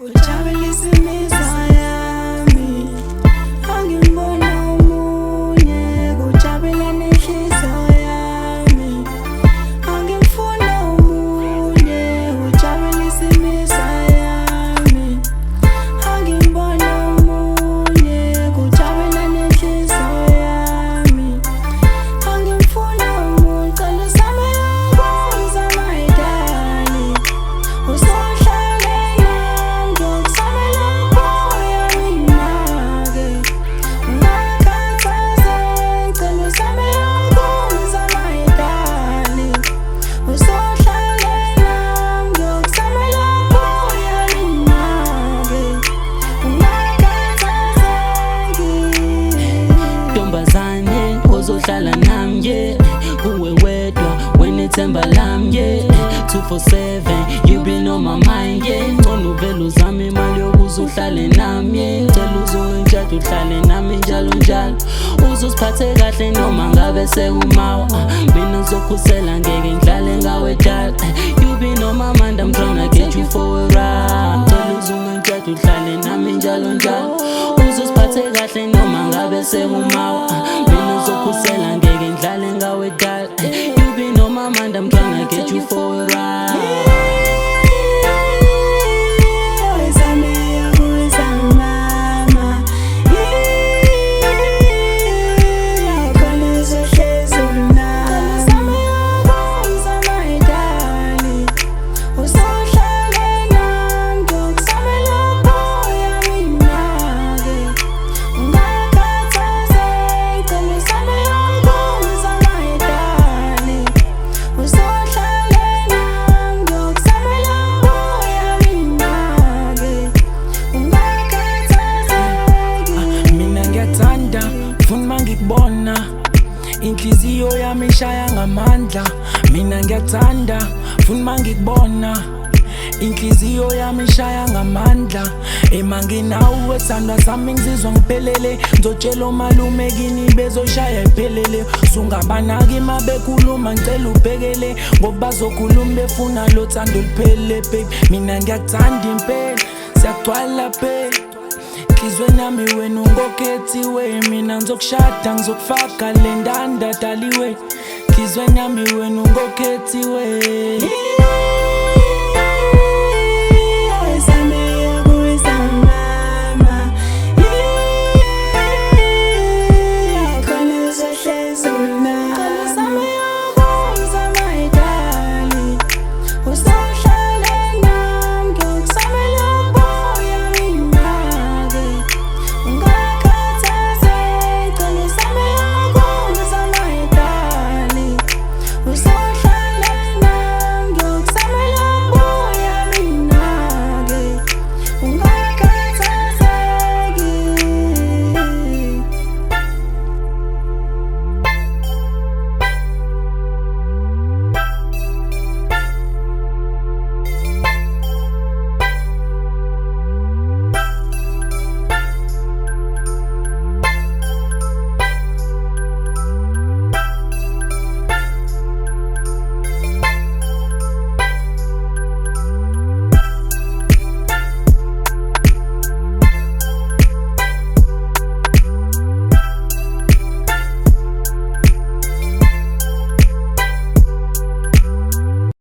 ujabulisa imizwa yami, angibona omunye kujabula nenhliziyo yami, angifuna omunye ujabulisa imizwa yami, angibona omunye kujabula nenhliziyo yami, angifuna omunye cela sami yakwenza my darling, usohlale nami ngiyokusamela kuya mina-ke, ungakhathazeki cela sami yakwenza my darling, usohlale nami ngiyokusamela kuya mina-ke, ungakhathazeki. Ntombazane ozohlala nami yeah, kuwe wedwa wena ithemba lami yeah, 247 you been on my mind yeah, ngcono uvele uzame imali yokuze uhlale nami yeah, cela uzungitshela uhlale nami njalo njalo, uzosiphathe kahle noma ngabe sewumawa, mina ngizokhusela ngeke ngihlale ngawe dala, you been on my mind I'm tryna get you for a ride, cela uzungitshela uhlale nami njalo njalo, uzosiphathe kahle noma ngabe sewumawa, mina ngizokhusela ngeke ngihlale ngawe dala, you been on my mind I'm tryna get you for a ride. Ngikubona inhliziyo yami ishaya ngamandla, mina ngiyathanda funa mangikubona inhliziyo yami ishaya ngamandla, emanginawe sandwa sami ngizizwa ngiphelele, ngizotshela omalume kini bezoshaya iphelele, sungabanaki mabekhuluma ngicela ubhekele, ngoba bazokhuluma befuna lo thando liphele baby, mina ngiyakuthanda impela siyagcwala baby, enhlizweni yami wena ungokhethiwe, mina ngizokushada ngizokufaka le ndanda daliwe, enhlizweni yami wena ungokhethiwe.